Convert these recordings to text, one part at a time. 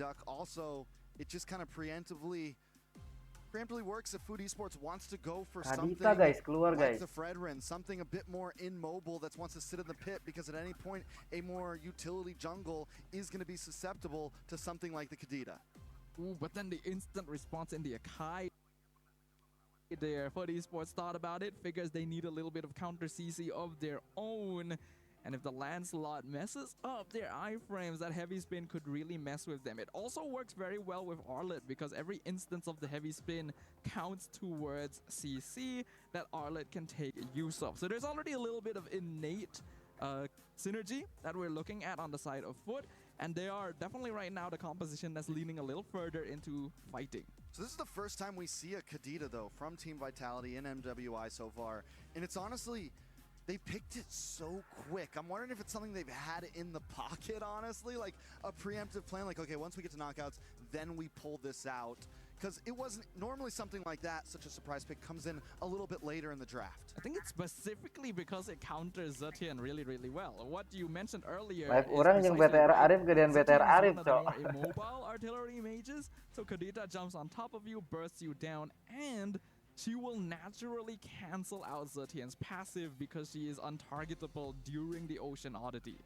Duck. Also, it just kind of preemptively works if FUT Esports wants to go for something guys, keluar like guys. the Fredrin, something a bit more immobile that wants to sit in the pit, because at any point a more utility jungle is going to be susceptible to something like the Kadita. Ooh, but then the instant response in the Akai there. FUT Esports thought about it, figures they need a little bit of counter CC of their own. And if the Lancelot messes up their iframes, that heavy spin could really mess with them. It also works very well with Arlet, because every instance of the heavy spin counts towards CC that Arlet can take use of. So there's already a little bit of innate synergy that we're looking at on the side of FUT. And they are definitely right now the composition that's leaning a little further into fighting. So this is the first time we see a Kadita, though, from Team Vitality in MWI so far. And it's honestly, they picked it so quick. I'm wondering if it's something they've had in the pocket, honestly. Like a preemptive plan, like, okay, once we get to knockouts, then we pull this out. Because it wasn't normally something like that, such a surprise pick comes in a little bit later in the draft. I think it's specifically because it counters Zetian really, really well. What you mentioned earlier Live is orang yang precisely BTR right. Arif gedean Zetian BTR is Arif, one of the cok. more immobile artillery mages, so Kadita jumps on top of you, bursts you down, and she will naturally cancel out Zetian's passive because she is untargetable during the Ocean Oddity.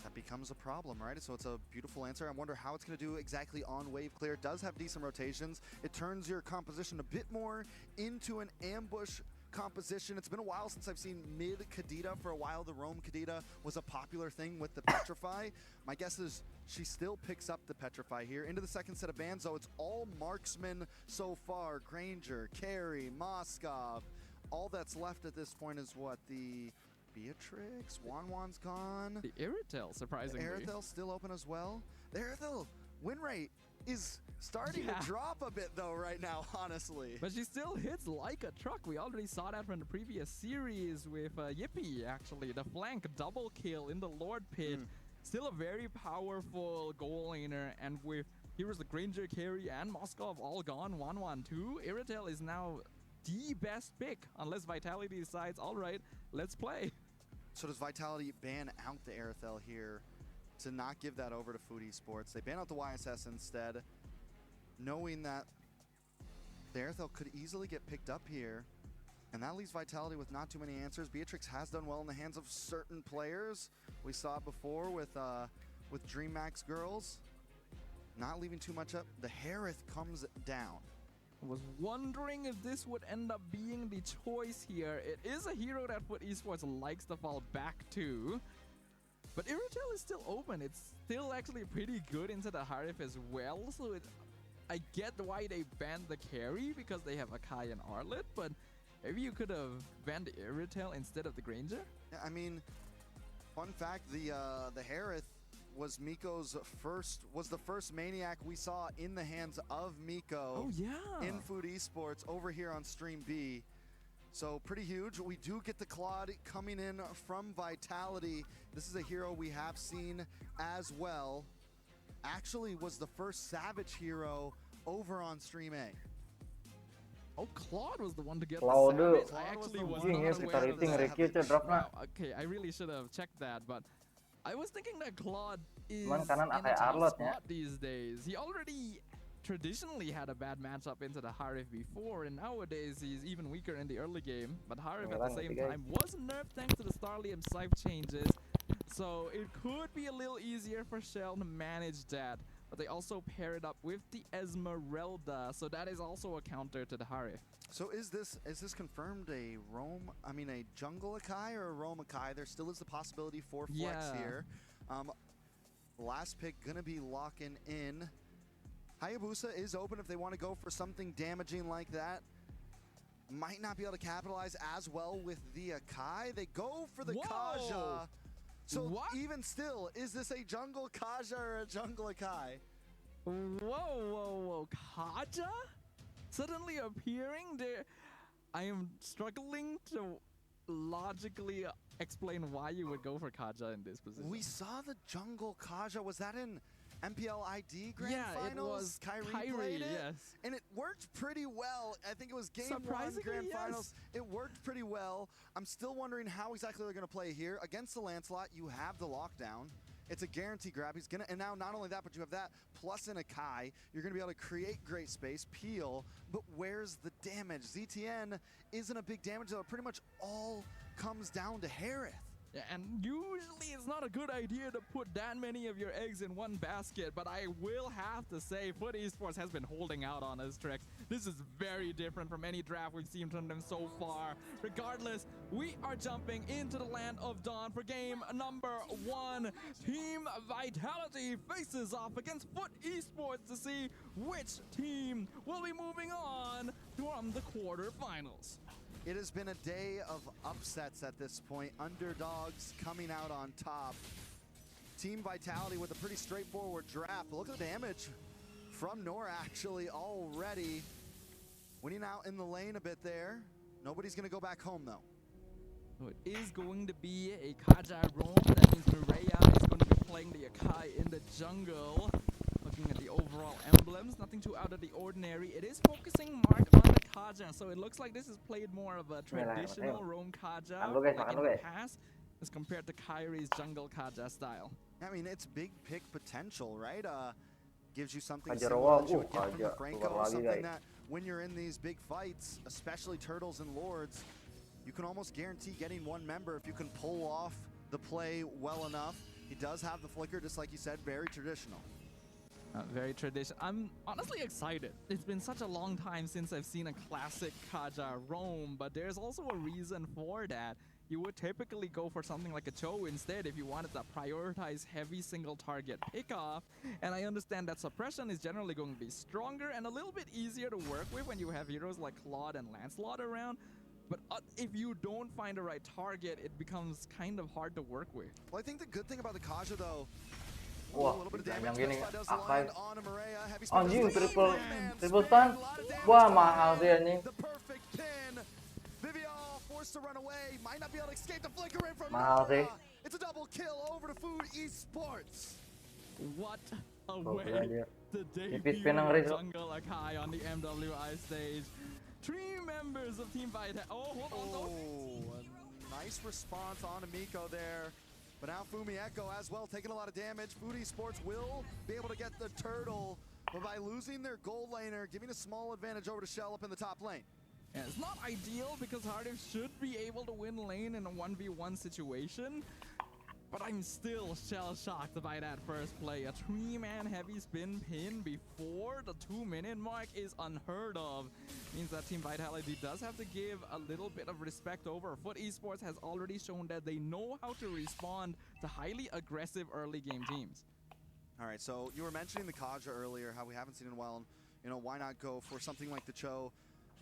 That becomes a problem, right? So it's a beautiful answer. I wonder how it's going to do exactly on wave clear. It does have decent rotations. It turns your composition a bit more into an ambush composition. It's been a while since I've seen mid Kadita. For a while, the roam Kadita was a popular thing with the Petrify. My guess is she still picks up the Petrify here. Into the second set of bans, though, it's all marksmen so far. Granger, Carey, Moskov. All that's left at this point is what? The Beatrix, Wanwan's gone. The Iritel, surprisingly. The Aerothel's still open as well. The Aerothel win rate is starting to drop a bit, though, right now, honestly. But she still hits like a truck. We already saw that from the previous series with Yippee, actually. The flank double kill in the Lord Pit. Still a very powerful goal laner, and with heroes like Granger, Carey, and Moskov all gone, 1-1-2, Iritel is now the best pick, unless Vitality decides, all right, let's play. So does Vitality ban out the Aerothel here to not give that over to FUT Esports? They ban out the YSS instead, knowing that the Aerothel could easily get picked up here, and that leaves Vitality with not too many answers. Beatrix has done well in the hands of certain players. We saw it before with DreamMax Girls, not leaving too much up. The Harith comes down. Was wondering if this would end up being the choice here. It is a hero that FUT Esports likes to fall back to, but Iritel is still open. It's still actually pretty good into the Harith as well, so I get why they banned the carry because they have Akai and Arlet, but maybe you could have banned Iritel instead of the Granger? Yeah, I mean, fun fact, the Harith was Miko's was the first Maniac we saw in the hands of Miko. Oh yeah, in FUT Esports over here on Stream B. So pretty huge. We do get the Claude coming in from Vitality. This is a hero we have seen as well. Actually was the first Savage hero over on Stream A. Oh, Claude was the one to get Claude. the Savage. I actually was not Yes, aware of that. Wow, okay, I really should have checked that, but I was thinking that Claude is in a kanan tough spot these days. He already traditionally had a bad matchup into the Harith before, and nowadays he's even weaker in the early game. But Harith at the same time was nerfed thanks to the Starlium Scythe changes, so it could be a little easier for Shell to manage that. But they also pair it up with the Esmeralda, so that is also a counter to the Harith. So is this confirmed a jungle Akai or a roam Akai? There still is the possibility for flex here. Last pick gonna be locking in. Hayabusa is open if they want to go for something damaging like that. Might not be able to capitalize as well with the Akai. They go for the Kaja. So even still, is this a jungle Kaja or a jungle Akai? Whoa. Kaja? Suddenly appearing there. I am struggling to logically explain why you would go for Kaja in this position. We saw the jungle Kaja. Was that in MPL ID Grand Finals? It was Kyrie played it, yes. and it worked pretty well. I think it was game 1 Grand Finals. It worked pretty well. I'm still wondering how exactly they're going to play here. Against the Lancelot, you have the lockdown. It's a guarantee grab. He's gonna, and now not only that, but you have that plus in a Kai. You're gonna be able to create great space, peel, but where's the damage? ZTN isn't a big damage, though. Pretty much all comes down to Harith. Yeah, and usually it's not a good idea to put that many of your eggs in one basket, but I will have to say FUT Esports has been holding out on us, Trex. This is very different from any draft we've seen from them so far. Regardless, we are jumping into the land of Dawn for game number 1. Team Vitality faces off against FUT Esports to see which team will be moving on from the quarterfinals. It has been a day of upsets at this point. Underdogs coming out on top. Team Vitality with a pretty straightforward draft. But look at the damage from Nora actually already. Winning out in the lane a bit there. Nobody's going to go back home though. So it is going to be a Kaja roam. That means Mireya is going to be playing the Akai in the jungle. Looking at the overall emblems, nothing too out of the ordinary. It is focusing Mark on the Kaja, so it looks like this is played more of a traditional roam Kaja like in the past as compared to Kyrie's jungle Kaja style. I mean, it's big pick potential, right? Gives you something similar that you would get from the Franco, something that when you're in these big fights, especially Turtles and Lords, you can almost guarantee getting one member if you can pull off the play well enough. He does have the flicker, just like you said, very traditional. Very traditional. I'm honestly excited. It's been such a long time since I've seen a classic Kaja roam, but there's also a reason for that. You would typically go for something like a Cho instead if you wanted to prioritize heavy single target pickoff. And I understand that suppression is generally going to be stronger and a little bit easier to work with when you have heroes like Claude and Lancelot around. But if you don't find the right target, it becomes kind of hard to work with. Well, I think the good thing about the Kaja though, Wah, a little bit of damage yang gini does Akai. land on Mireya. Heavy Anjing spin. triple stun. Wah, mahal sih anjing. The perfect pin. Vivial forced to run away. Might not be able to escape the flicker in from Mahal sih. Nora. It's a double kill over to FUT Esports. What a way to Tipis debut pinang Riz. jungle Akai on the MWI stage. 3 members of Team Vitality. Oh, hold on. Oh, a nice response on Amiko there. But now Fumi Echo as well, taking a lot of damage. FUT Esports will be able to get the turtle, but by losing their gold laner, giving a small advantage over to Shell up in the top lane. Yeah, it's not ideal because Hardif should be able to win lane in a 1v1 situation. But I'm still shell-shocked by that first play. A 3-man heavy spin pin before the 2-minute mark is unheard of. Means that Team Vitality does have to give a little bit of respect over. FUT Esports has already shown that they know how to respond to highly aggressive early game teams. All right, so you were mentioning the Kaja earlier, how we haven't seen it in a while, and you know, why not go for something like the Cho?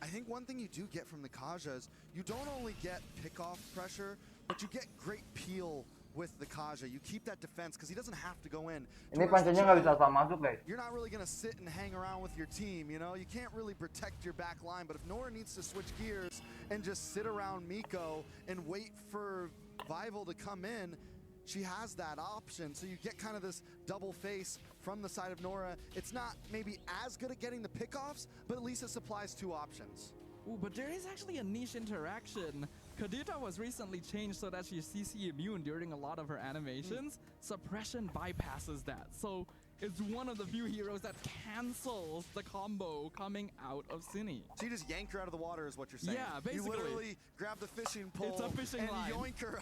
I think one thing you do get from the Kaja is you don't only get pick-off pressure, but you get great peel with the Kaja. You keep that defense because he doesn't have to go in. Ini pancenya nggak bisa asal masuk, guys. You're not really going to sit and hang around with your team, you know? You can't really protect your back line, but if Nora needs to switch gears and just sit around Miko and wait for Vival to come in, she has that option. So you get kind of this double face from the side of Nora. It's not maybe as good at getting the pickoffs, but at least it supplies 2 options. Ooh, but there is actually a niche interaction. Kadita was recently changed so that she's CC immune during a lot of her animations. Suppression bypasses that. So it's one of the few heroes that cancels the combo coming out of Cine. So you just yank her out of the water is what you're saying. Yeah, basically. You literally grab the fishing pole It's a fishing and line. yoink her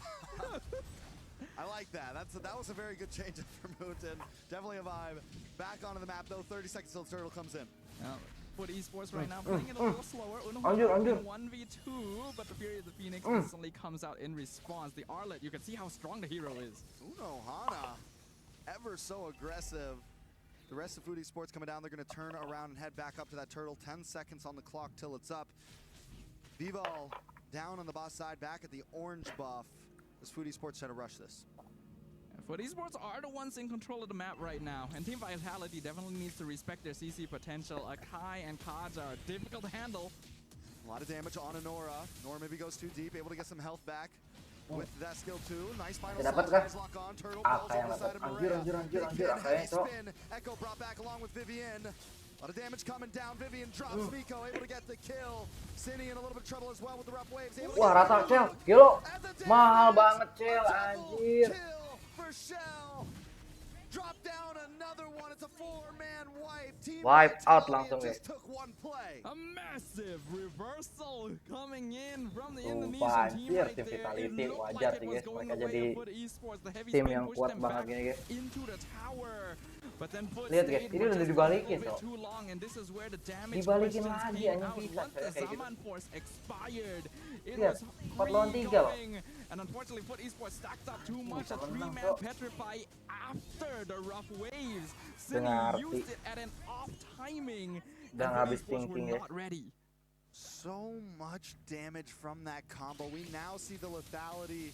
up. I like that. That was a very good change up for Mooten. Definitely a vibe. Back onto the map though, 30 seconds till the turtle comes in. FUT Esports right now playing it a little slower. Anjir. 1v2, but the Fury of the Phoenix instantly comes out in response. The Arlet, you can see how strong the hero is. Uno Hana, ever so aggressive. The rest of FUT Esports coming down, they're going to turn around and head back up to that turtle. 10 seconds on the clock till it's up. Vival down on the boss side, back at the orange buff. As FUT Esports try to rush this. FUT Esports are the ones in control of the map right now, and Team Vitality definitely needs to respect their CC potential. Akai and Kaja are difficult to handle. A lot of damage on Nora. Nora maybe goes too deep, able to get some health back with that skill too. Nice final Dapat slot, kah? lock on. Turtle Ah, falls kayak on the side of dapat. Maria. Anjir, Heavy Akai, spin. Echo brought back along with Vivian. A lot of damage coming down. Vivian drops Miko, able to get the kill. Cine in a little bit of trouble as well with the rough waves. Wah, rata Cel, gilo. Mahal banget Cel, anjir. Kill for Shell. Drop down another one. It's a 4-man wipe. Team Wipe out Vitality langsung, just took one play. A massive reversal coming in from the Sumpah, Indonesian team anjir, right tim there. It Vitality looked wajar like it sih was guys, going mereka the way jadi of FUT Esports. The heavy tim spin yang pushed kuat them banget back gini guys. into the tower. But then FUT Lihat, stayed guys, ini for udah just a dibalikin, little bit Cok. too long, and this is where the damage Dibalikin questions lagi, came anjing, out. bisa, Once the kayak gitu. Zaman Force expired, it Lihat, was 4 lawan 3 loh. going, and unfortunately FUT Esports stacked up too much. Bisa A menang, 3-man Cok. petrify after the rough waves. Udah Cine ngerti. used it at an off timing, Udah and FUT habis Esports were thinking, guys. not ready. So much damage from that combo. We now see the lethality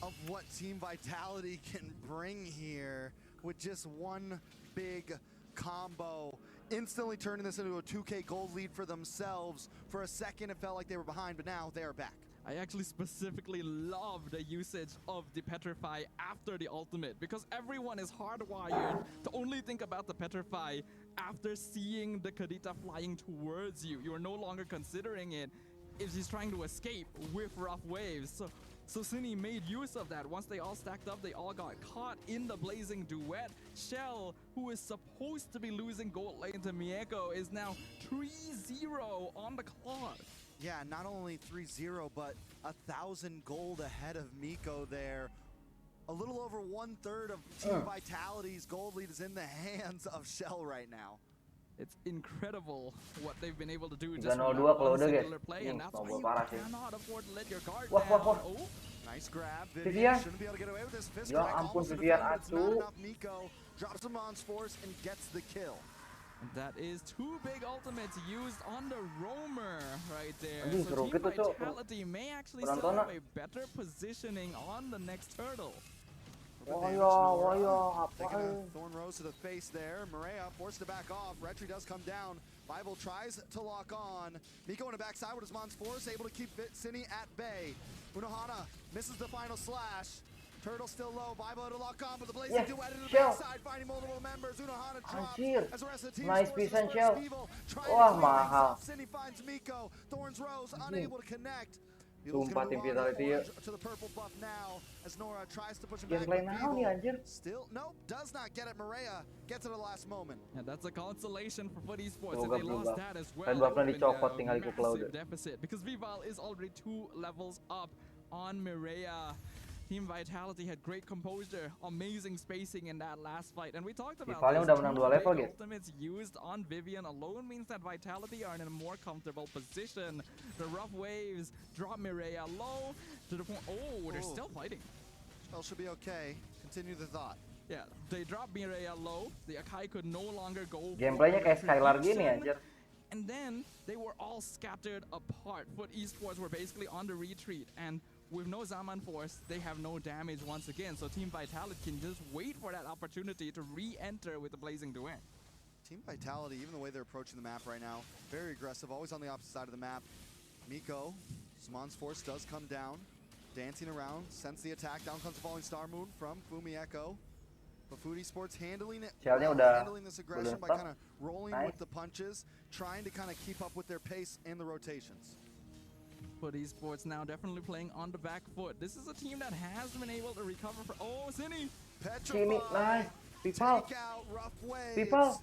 of what Team Vitality can bring here with just one big combo. Instantly turning this into a 2K gold lead for themselves. For a second, it felt like they were behind, but now they are back. I actually specifically love the usage of the Petrify after the ultimate, because everyone is hardwired to only think about the Petrify after seeing the Kadita flying towards you. You are no longer considering it if she's trying to escape with rough waves. So Cine made use of that. Once they all stacked up, they all got caught in the blazing duet. Shell, who is supposed to be losing gold lane to Mieko, is now 3-0 on the clock. Yeah, not only 3-0, but 1,000 gold ahead of Miko there. A little over 1/3 of Team Vitality's gold lead is in the hands of Shell right now. It's incredible what they've been able to do 3-0-2 just from that kalau one udah, guys. singular play, and that's why Tombol you parah sih. cannot afford to let your guard Wah, down. wah, wah. Oh, Nice grab. Vivian. Vivian shouldn't be able to get away with this fist Ya crack. ampun, Almost a Vivian, defend, but it's not aduh. enough. Miko drops him on Force and gets the kill. and that is two big ultimates used on the roamer right there. Anjing, So seru Team gitu, Cok. Vitality may actually still Penontonnya. have a better positioning on the next turtle. Wah Advantage, ya, Nora. wah ya, Taking a apaan? Thorn Rose to the face there. Maria forced to back off. Retri does come down. Bible tries to lock on. Miko on the backside with his Mons Force, able to keep Cine at bay. Unohana misses the final slash. Turtle still low. Bible to lock on, but the blazing Yeah, duet to the Shell. backside, finding multiple members. Unohana drops. Anjir. As the rest of the team Nice forces piece and first Shell. evil, trying Wah, to clean things mahal. up. Cine finds Miko. Thorns Rose unable to connect. Sumpah, tim Vitality ya. To the purple buff now as Nora tries to push him Gameplay back. now nih, anjir. Still, nope, does not get it. Maria gets it at the last moment. And that's a consolation for FUT Esports. If Semoga they lost berubah. that as well, Kan it buffnya would have dicopot, been tinggal a ikut cloud. massive deficit, because Vival is already 2 levels up on Mireia. Team Vitality had great composure, amazing spacing in that last fight, and we talked about Vivalnya this. udah menang Two 2 level, big guys. ultimates used on Vivian alone means that Vitality are in a more comfortable position. The rough waves drop Mireia low to the point. Oh, they're Oh. still fighting. Shell should be okay. Continue the thought. Yeah, they dropped Mireia low. The Akai could no longer go. for Gameplaynya kayak Skylar gini retribution. anjir. And then they were all scattered apart. FUT Esports were basically on the retreat, and with no Zaman Force, they have no damage once again. So Team Vitality can just wait for that opportunity to re-enter with the Blazing Duet. Team Vitality, even the way they're approaching the map right now, very aggressive, always on the opposite side of the map. Miko, Smon's Force does come down, dancing around, sends the attack. Down comes the falling Star Moon from Fumi Echo. But FUT Esports handling it, Shellnya udah handling this aggression by stop. kind of rolling Nice. with the punches, trying to kind of keep up with their pace and the rotations. FUT Esports now definitely playing on the back foot. This is a team that has been able to recover from. Oh, Cine! Sini, Petrify, nice. People, take out rough waves. people.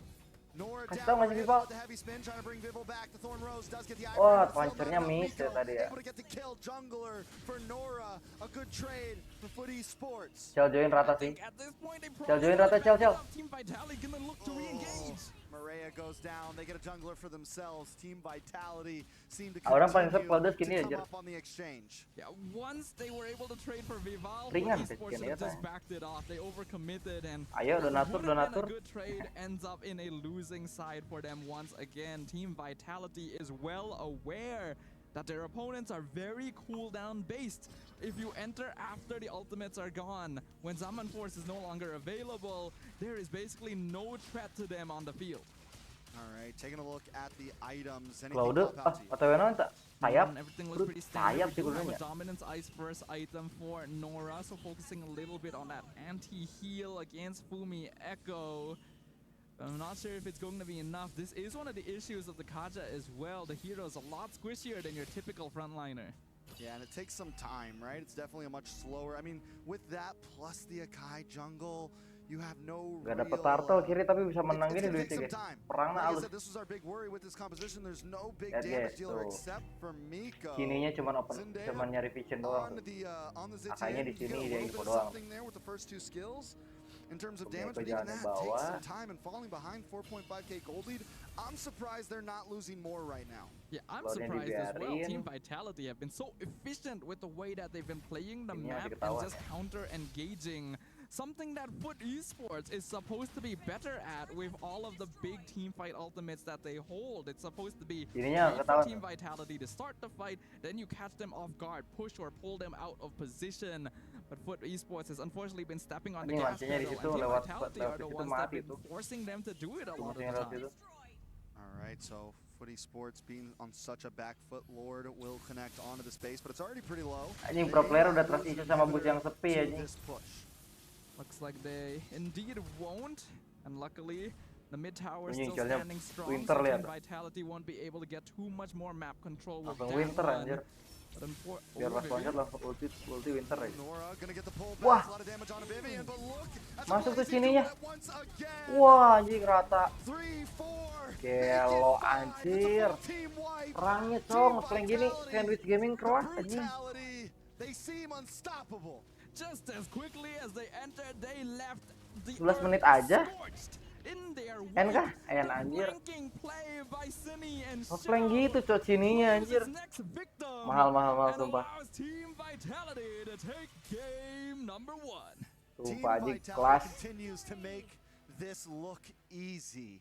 Nora Kasih down, tau nggak sih, Maria People? with the heavy spin, trying to bring Vivo back. The Thorn Rose does get the eye. Wah, but still not punchernya enough. miss ya Miko tadi ya. able to get the kill. Jungler for Nora. A good trade for FUT Esports. Shell join rata I sih. think at this point they Shell probably join rata, would've Shell, backed Shell. up. Team Vitality gonna look to re-engage. Maria goes down. They get a jungler for themselves. Team Vitality seem to Orang paling continue suka to gini come aja. up on the exchange. Yeah, once they were able to trade for Vival, Ringan FUT sih Esports should skinnya have just tanya. backed it off. They overcommitted, and Ayo, what donatur, would've been donatur. a good trade ends up in a losing side for them once again. Team Vitality is well aware that their opponents are very cooldown based. If you enter after the ultimates are gone, when Zaman Force is no longer available, there is basically no threat to them on the field. All right, taking a look at the items. Anything Cloud, pop out to you? OTW naon tak? Sayap. Everything looks Terus pretty standard. sayap We sih do have a gunanya. Dominance Ice first item for Nora, so focusing a little bit on that anti-heal against Fumi Echo. I'm not sure if it's going to be enough. This is one of the issues of the Kaja as well. The hero is a lot squishier than your typical frontliner. Yeah, and it takes some time, right? It's definitely a much slower. I mean, with that plus the Akai jungle, you have no Gak dapet real, turtle kiri tapi bisa menang it's gini gonna duitnya take some guys. time. Perangnya Like I halus. said, this was our big worry with this composition. There's no big Lihat damage guys, dealer tuh. except for Miko. Kininya cuman open, Zendaya cuman nyari vision doang. on the Makanya Zitian, di you sini get a dia little info bit of doang. something there with the first 2 skills in terms of damage, Miko but even jalan di that takes bawah. some time, and falling behind 4.5k gold lead, I'm surprised they're not losing more right now. Yeah, I'm Lawannya surprised as well. dibiarin. Team Vitality have been so efficient with the way that they've been playing the Ini map masih and ketahuan just ya. counter engaging. Something that FUT Esports is supposed to be better at with all of the big team fight ultimates that they hold. It's supposed to be Ininya wait for ketahuan. Team Vitality to start the fight, then you catch them off guard, push or pull them out of position. But FUT Esports has unfortunately been stepping on the Ini gas mancingnya di pedal, situ and Team lewat Vitality are the situ ones that mati have tuh. been forcing them to do it a lot of the Mancingnya lewat time. situ. All right, so FUT Esports being on such a back foot, Lord will connect onto the space, but it's already pretty low. Anjing pro player udah trust issue sama bus yang sepi anjing. This push. Looks like they indeed won't, and luckily the mid tower Ini still incelnya standing strong. Winter So lihat. Team Vitality won't be able to get too much more map control with Langsung that Winter one. anjir. But Biar pas loncat langsung ulti Winter ya. Nora gonna get the pull back. Wah. A lot of damage on Vivian, but look at Masuk the ke sininya. once again. Wah anjing rata. 3-4. Gelo anjir. Team wipe. Perangnya cong, selain gini sandwich gaming keras anjing. Brutality. They seem unstoppable. just as quickly as they entered, they left the 11 menit aja. scorched in their En kah? wake. En anjir. Ranking play by Sini and Offline gitu cok sininya anjir. Mahal sumpah. Team Vitality to take game number 1. Sumpah anjing Team kelas. Vitality continues to make this look easy.